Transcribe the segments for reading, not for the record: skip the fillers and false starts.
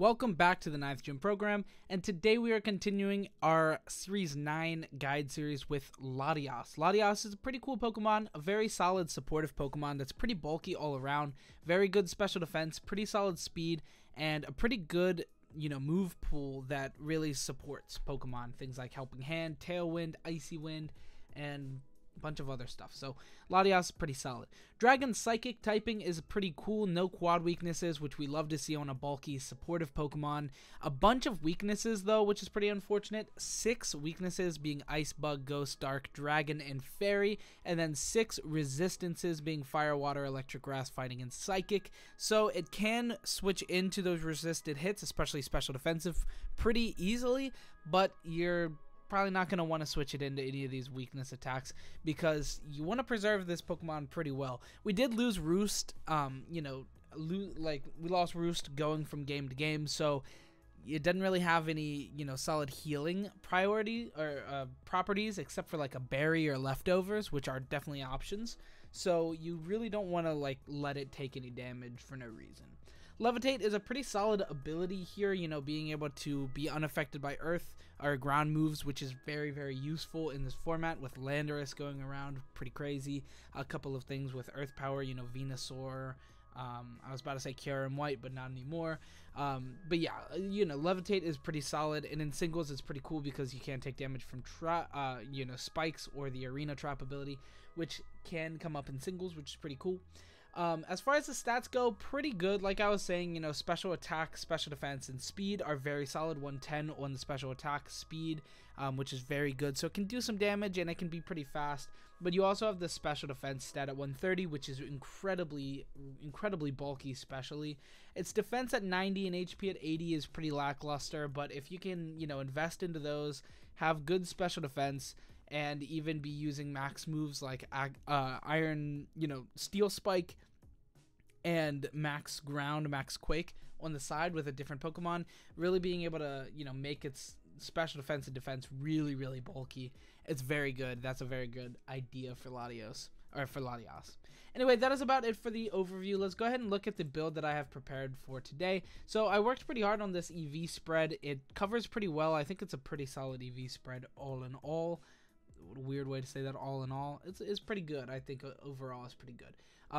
Welcome back to the 9th Gym program, and today we are continuing our Series 9 guide series with Latias. Latias is a pretty cool Pokemon, a very solid supportive Pokemon that's pretty bulky all around, very good special defense, pretty solid speed, and a pretty good move pool that really supports Pokemon. Things like Helping Hand, Tailwind, Icy Wind, and a bunch of other stuff. So Latias is pretty solid. Dragon Psychic typing is pretty cool. No quad weaknesses, which we love to see on a bulky supportive Pokemon. A bunch of weaknesses though, which is pretty unfortunate. 6 weaknesses being Ice Bug, Ghost, Dark, Dragon, and Fairy, and then 6 resistances being Fire, Water, Electric, Grass, Fighting, and Psychic. So it can switch into those resisted hits, especially special defensive, pretty easily, but you're probably not going to want to switch it into any of these weakness attacks because you want to preserve this Pokemon pretty well. We did lose Roost, we lost Roost going from game to game, so it doesn't really have any, solid healing priority or properties except for like a berry or leftovers, which are definitely options. So you really don't want to let it take any damage for no reason. Levitate is a pretty solid ability here, being able to be unaffected by earth or ground moves, which is very, very useful in this format with Landorus going around, pretty crazy. A couple of things with earth power, Venusaur. I was about to say Kyurem White, but not anymore. But yeah, Levitate is pretty solid, and in singles it's pretty cool because you can't take damage from spikes or the arena trap ability, which can come up in singles, which is pretty cool. As far as the stats go, pretty good. Like I was saying, special attack, special defense, and speed are very solid. 110 on the special attack speed, which is very good. So it can do some damage and it can be pretty fast. But you also have the special defense stat at 130, which is incredibly bulky, especially. Its defense at 90 and HP at 80 is pretty lackluster. But if you can, invest into those, have good special defense, and even be using max moves like Iron, Steel Spike, and Max Ground, Max Quake on the side with a different Pokemon, really being able to, make its special defense and defense really, really bulky. It's very good. That's a very good idea for Latias. Anyway, that is about it for the overview. Let's go ahead and look at the build that I have prepared for today. So I worked pretty hard on this EV spread. It covers pretty well. I think it's a pretty solid EV spread all in all. Weird way to say that, all in all. It's pretty good. I think overall it's pretty good.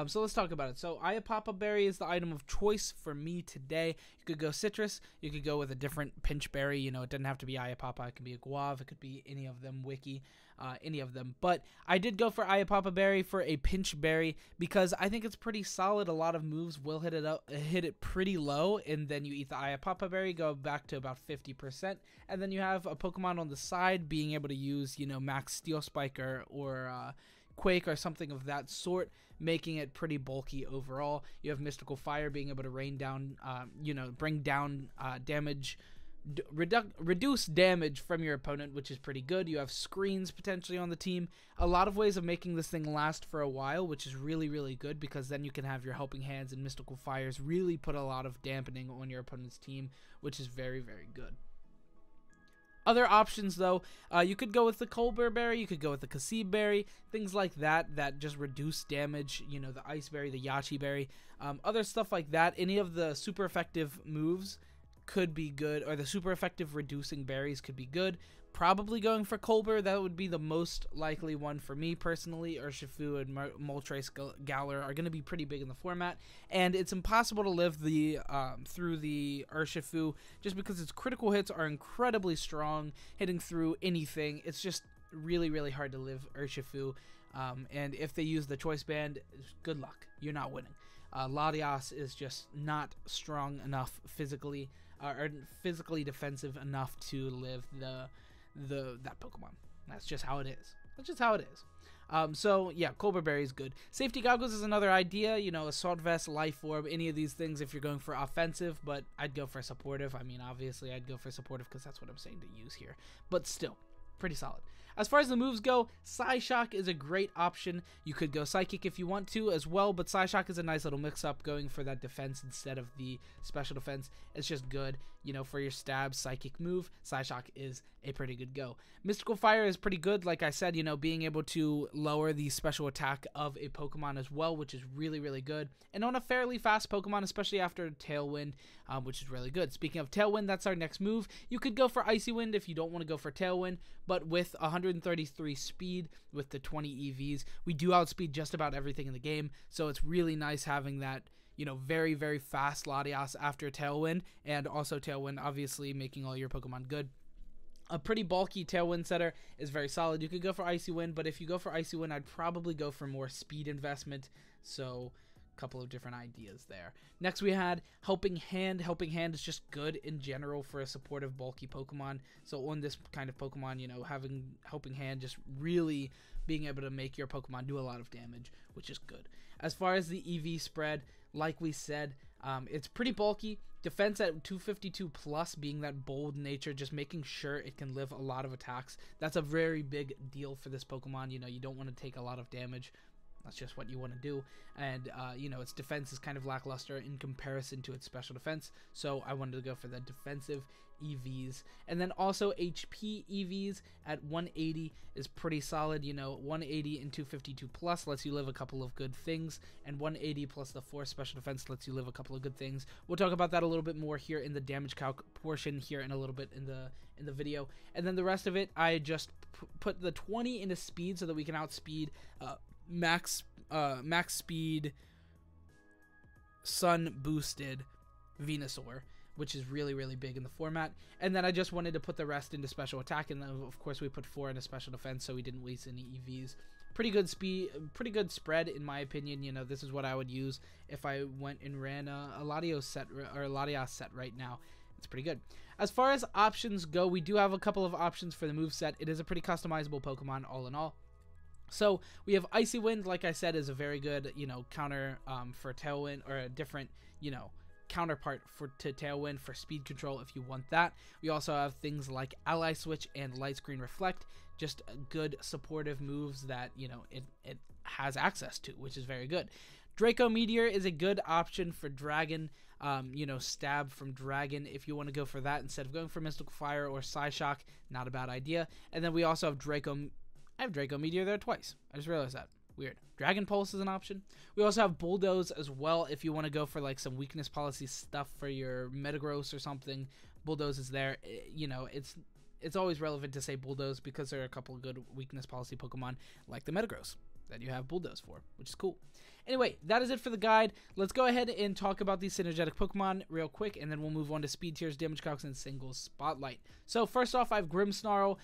So let's talk about it. So Iapapa berry is the item of choice for me today. You could go citrus. You could go with a different pinch berry. It doesn't have to be Iapapa. It could be a guava. It could be any of them, wiki, any of them. But I did go for Iapapa berry for a pinch berry because I think it's pretty solid. A lot of moves will hit it pretty low, and then you eat the Iapapa berry, go back to about 50%, and then you have a Pokemon on the side being able to use, Max Steel Spike or Quake or something of that sort, making it pretty bulky overall. You have Mystical Fire being able to rain down, bring down damage, reduce damage from your opponent, which is pretty good. You have screens potentially on the team. A lot of ways of making this thing last for a while, which is really, really good because then you can have your Helping Hands and Mystical Fires really put a lot of dampening on your opponent's team, which is very, very good. Other options, though, you could go with the Colbur Berry, you could go with the Kasib Berry, things like that just reduce damage, the Ice Berry, the Yachi Berry, other stuff like that. Any of the super effective moves could be good, or the super effective reducing berries could be good. Probably going for Colbur, that would be the most likely one for me personally. Urshifu and Moltres Galar are going to be pretty big in the format, and it's impossible to live through the Urshifu just because its critical hits are incredibly strong, hitting through anything. It's just really, really hard to live Urshifu, and if they use the Choice Band, good luck. You're not winning. Latias is just not strong enough physically, or physically defensive enough to live that Pokemon. That's just how it is. So yeah, Colbur Berry is good. Safety Goggles is another idea. Assault Vest, Life Orb, any of these things if you're going for offensive, but I'd go for supportive. I mean, obviously I'd go for supportive because that's what I'm saying to use here. But still, pretty solid. As far as the moves go, Psyshock is a great option. You could go Psychic if you want to as well, but Psyshock is a nice little mix-up, going for that defense instead of the special defense. It's just good, you know, for your stab Psychic move. Psyshock is a pretty good go. Mystical Fire is pretty good, like I said, you know, being able to lower the special attack of a Pokemon as well, which is really, really good. And on a fairly fast Pokemon, especially after Tailwind, which is really good. Speaking of Tailwind, that's our next move. You could go for Icy Wind if you don't want to go for Tailwind, but with 133 speed, with the 20 EVs, we do outspeed just about everything in the game, so it's really nice having that, you know, very, very fast Latias after Tailwind, and also Tailwind obviously making all your Pokemon good. A pretty bulky Tailwind setter is very solid. You could go for Icy Wind, but if you go for Icy Wind, I'd probably go for more speed investment, so couple of different ideas there. Next we had Helping Hand. Helping Hand is just good in general for a supportive bulky Pokemon. So on this kind of Pokemon, you know, having Helping Hand just really being able to make your Pokemon do a lot of damage, which is good. As far as the EV spread, like we said, it's pretty bulky. Defense at 252 plus, being that bold nature, just making sure it can live a lot of attacks. That's a very big deal for this Pokemon. You know, you don't want to take a lot of damage. That's just what you want to do. And, you know, its defense is kind of lackluster in comparison to its special defense. So I wanted to go for the defensive EVs. And then also HP EVs at 180 is pretty solid. You know, 180 and 252 plus lets you live a couple of good things. And 180 plus the 4 special defense lets you live a couple of good things. We'll talk about that a little bit more here in the damage calc portion here in a little bit in the video. And then the rest of it, I just put the 20 into speed so that we can outspeed max speed sun boosted Venusaur, which is really, really big in the format. And then I just wanted to put the rest into special attack, and then of course we put 4 into special defense so we didn't waste any EVs. Pretty good speed, pretty good spread in my opinion. You know, this is what I would use if I went and ran a Latios set or a Latias set right now. It's pretty good. As far as options go, we do have a couple of options for the moveset. It is a pretty customizable Pokemon all in all. So we have Icy Wind, like I said, is a very good, you know, counter for Tailwind, or a different, you know, counterpart to Tailwind for speed control if you want that. We also have things like Ally Switch and Light Screen Reflect, just good supportive moves that, you know, it has access to, which is very good. Draco Meteor is a good option for Dragon, you know, stab from Dragon if you want to go for that instead of going for Mystical Fire or Psyshock. Not a bad idea. And then we also have I have Draco Meteor there twice. I just realized that. Weird. Dragon Pulse is an option. We also have Bulldoze as well if you want to go for like some weakness policy stuff for your Metagross or something. Bulldoze is there. You know, it's always relevant to say Bulldoze because there are a couple of good weakness policy Pokemon like the Metagross that you have Bulldoze for, which is cool. Anyway, that is it for the guide. Let's go ahead and talk about these synergetic Pokemon real quick, and then we'll move on to speed tiers, damage calcs, and singles spotlight. So first off, I have Grimmsnarl.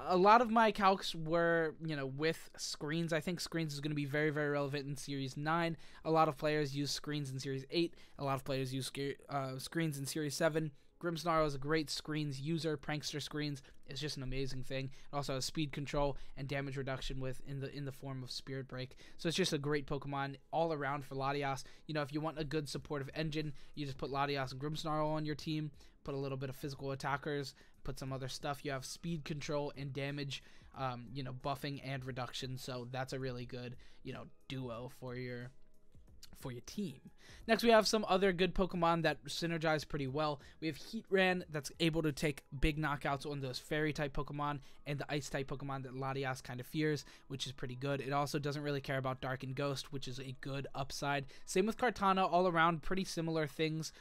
A lot of my calcs were, you know, with screens. I think screens is going to be very, very relevant in Series 9. A lot of players use screens in Series 8. A lot of players use screens in Series 7. Grimmsnarl is a great screens user. Prankster screens is just an amazing thing. It also has speed control and damage reduction in the form of Spirit Break. So it's just a great Pokemon all around for Latias. You know, if you want a good supportive engine, you just put Latias and Grimmsnarl on your team. Put a little bit of physical attackers. Put some other stuff. You have speed control and damage, you know, buffing and reduction. So that's a really good, you know, duo for your team. Next, we have some other good Pokemon that synergize pretty well. We have Heatran that's able to take big knockouts on those Fairy-type Pokemon and the Ice-type Pokemon that Latias kind of fears, which is pretty good. It also doesn't really care about Dark and Ghost, which is a good upside. Same with Kartana, all around pretty similar things.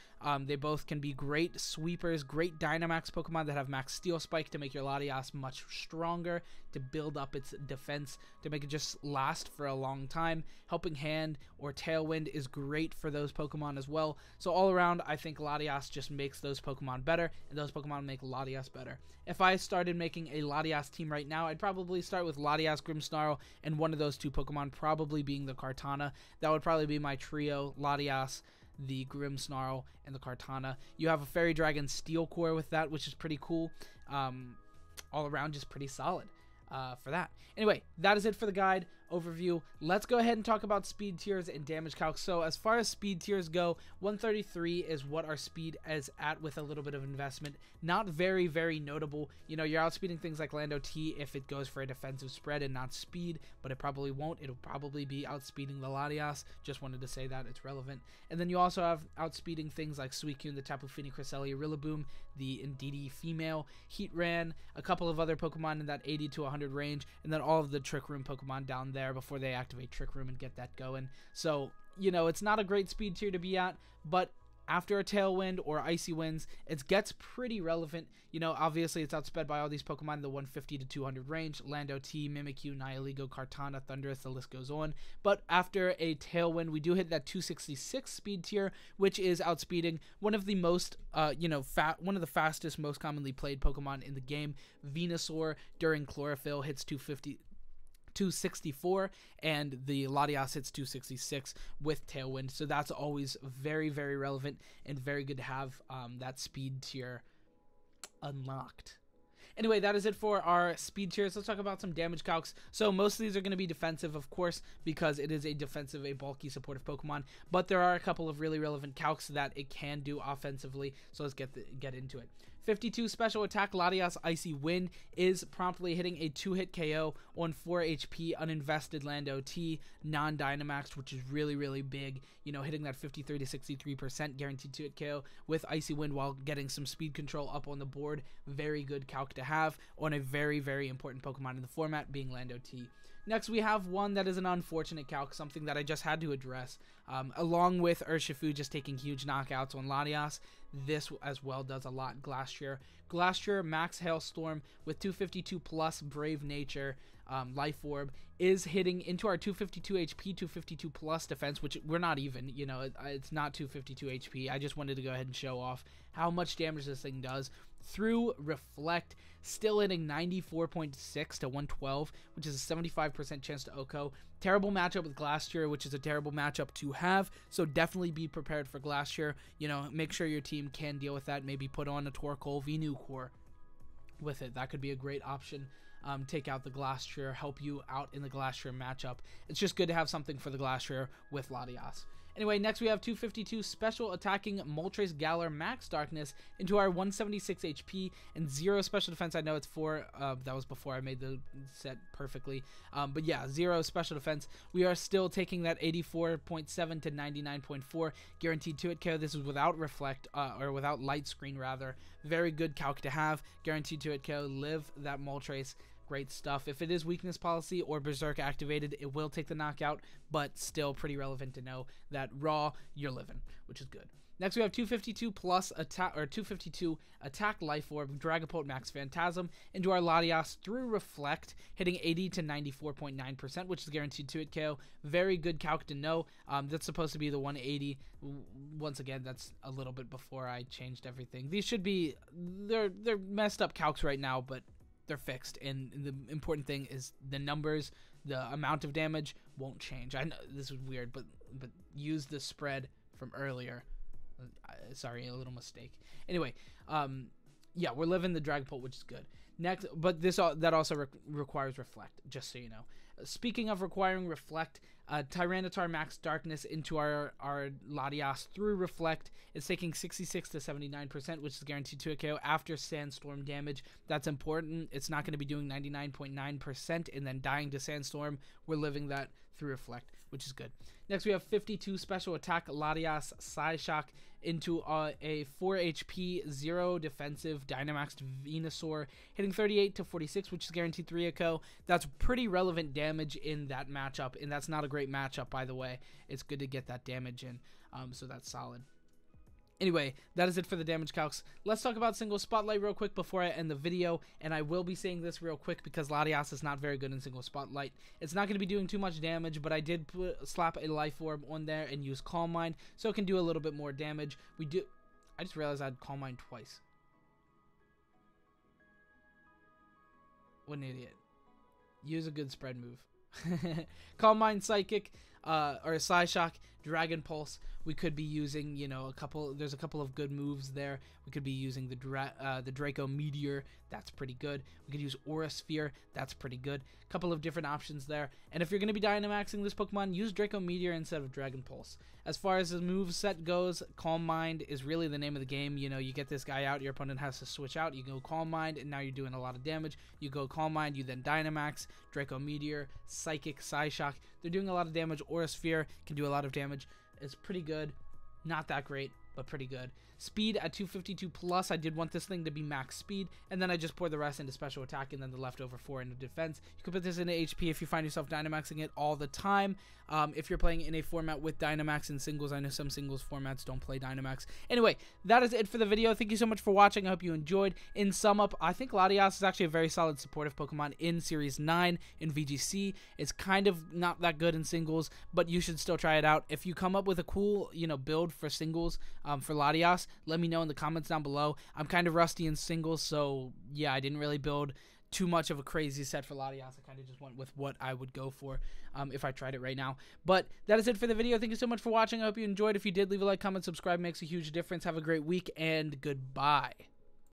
They both can be great sweepers, great Dynamax Pokemon that have Max Steel Spike to make your Latias much stronger, to build up its defense, to make it just last for a long time. Helping Hand or Tailwind is great for those Pokemon as well. So all around, I think Latias just makes those Pokemon better, and those Pokemon make Latias better. If I started making a Latias team right now, I'd probably start with Latias, Grimmsnarl, and one of those two Pokemon probably being the Kartana. That would probably be my trio: Latias, the Grimmsnarl, and the Kartana. You have a Fairy Dragon Steel Core with that, which is pretty cool. All around, just pretty solid for that. Anyway, that is it for the guide. overview. Let's go ahead and talk about speed tiers and damage calcs. So as far as speed tiers go, 133 is what our speed is at with a little bit of investment. Not very, very notable. You know, you're outspeeding things like Lando T if it goes for a defensive spread and not speed, but it probably won't. It'll probably be outspeeding the Latias. Just wanted to say that, it's relevant. And then you also have outspeeding things like Suicune, the Tapu Fini, Cresselia, Rillaboom, the Indeedee female, Heatran, a couple of other Pokemon in that 80 to 100 range, and then all of the Trick Room Pokemon down there before they activate Trick Room and get that going. So, you know, it's not a great speed tier to be at, but after a Tailwind or Icy Winds, it gets pretty relevant. You know, obviously it's outsped by all these Pokemon in the 150 to 200 range. Lando T, Mimikyu, Nihilego, Kartana, Thundurus, the list goes on. But after a Tailwind, we do hit that 266 speed tier, which is outspeeding one of the most, one of the fastest, most commonly played Pokemon in the game. Venusaur during Chlorophyll hits 264, and the Latias hits 266 with Tailwind. So that's always very, very relevant and very good to have that speed tier unlocked. Anyway, that is it for our speed tiers. Let's talk about some damage calcs. So most of these are going to be defensive, of course, because it is a defensive, a bulky, supportive Pokemon. But there are a couple of really relevant calcs that it can do offensively. So let's get into it. 52 special attack Latias Icy Wind is promptly hitting a 2-hit KO on 4 HP uninvested Lando T, non-Dynamaxed, which is really, really big. You know, hitting that 53 to 63% guaranteed 2-hit KO with Icy Wind while getting some speed control up on the board. Very good calc to have on a very, very important Pokemon in the format, being Lando T. Next, we have one that is an unfortunate calc, something that I just had to address. Along with Urshifu just taking huge knockouts on Latias, this as well does a lot. Glastrier Max Hailstorm with 252 plus Brave Nature Life Orb is hitting into our 252 HP, 252 plus defense, which we're not even, you know, it's not 252 HP. I just wanted to go ahead and show off how much damage this thing does. Through Reflect, still hitting 94.6 to 112, which is a 75% chance to OHKO. Terrible matchup with Glastrier, which is a terrible matchup to have, so definitely be prepared for Glastrier. You know, make sure your team can deal with that. Maybe put on a Torkoal Venusaur with it. That could be a great option. Take out the Glastrier, help you out in the Glastrier matchup. It's just good to have something for the Glastrier with Latias. Anyway, next we have 252 special attacking Moltres Galar Max Darkness into our 176 HP and 0 special defense. I know it's 4. That was before I made the set perfectly. But yeah, 0 special defense. We are still taking that 84.7 to 99.4 guaranteed 2-hit KO. This is without Reflect, or without Light Screen rather. Very good calc to have. Guaranteed 2-hit KO. Live that Moltres. Great stuff. If it is weakness policy or berserk activated, it will take the knockout, but still pretty relevant to know that raw, you're living, which is good. Next we have 252 plus attack, or 252 attack Life Orb Dragapult Max Phantasm into our Latias through Reflect, hitting 80 to 94.9%, which is guaranteed 2-hit KO. Very good calc to know. That's supposed to be the 180. Once again, that's a little bit before I changed everything. These should be, they're messed up calcs right now, but they're fixed, and the important thing is the numbers, the amount of damage won't change. I know this is weird, but use the spread from earlier. Sorry, a little mistake. Anyway, yeah, we're living the Dragapult, which is good. Next, but that also requires Reflect, just so you know. Speaking of requiring Reflect, Tyranitar Max Darkness into our Latias through Reflect is taking 66 to 79%, which is guaranteed to a KO after Sandstorm damage. That's important. It's not going to be doing 99.9% and then dying to Sandstorm. We're living that through Reflect, which is good. Next, we have 52 special attack Latias Psyshock into a 4 HP, 0 defensive Dynamaxed Venusaur, hitting 38 to 46, which is guaranteed 3 echo. That's pretty relevant damage in that matchup, and that's not a great matchup, by the way. It's good to get that damage in, so that's solid. Anyway, that is it for the damage calcs. Let's talk about single spotlight real quick before I end the video, and I will be saying this real quick because Latias is not very good in single spotlight. It's not going to be doing too much damage, but I did slap a Life Orb on there and use Calm Mind, so it can do a little bit more damage. I just realized I had Calm Mind twice. What an idiot. Use a good spread move. Calm Mind Psychic, or Psyshock, Dragon Pulse, we could be using, you know, there's a couple of good moves there. We could be using the Draco Meteor, that's pretty good. We could use Aura Sphere, that's pretty good. A couple of different options there. And if you're going to be Dynamaxing this Pokemon, use Draco Meteor instead of Dragon Pulse. As far as the move set goes, Calm Mind is really the name of the game. You know, you get this guy out, your opponent has to switch out, you go Calm Mind, and now you're doing a lot of damage. You go Calm Mind, you then Dynamax, Draco Meteor, Psychic, Psyshock. They're doing a lot of damage. Aura Sphere can do a lot of damage. It's pretty good. Not that great, but pretty good. Speed at 252 plus. I did want this thing to be max speed, and then I just pour the rest into special attack and then the leftover 4 into defense. You can put this into HP if you find yourself Dynamaxing it all the time. If you're playing in a format with Dynamax and singles, I know some singles formats don't play Dynamax. Anyway, that is it for the video. Thank you so much for watching. I hope you enjoyed. In sum up, I think Latias is actually a very solid supportive Pokemon in Series 9 in VGC. It's kind of not that good in singles, but you should still try it out. If you come up with a cool, you know, build for singles for Latias, let me know in the comments down below. I'm kind of rusty in singles, so yeah, I didn't really build too much of a crazy set for Latias. I kind of just went with what I would go for if I tried it right now. But that is it for the video. Thank you so much for watching. I hope you enjoyed. If you did, leave a like, comment, subscribe. Makes a huge difference. Have a great week, and goodbye.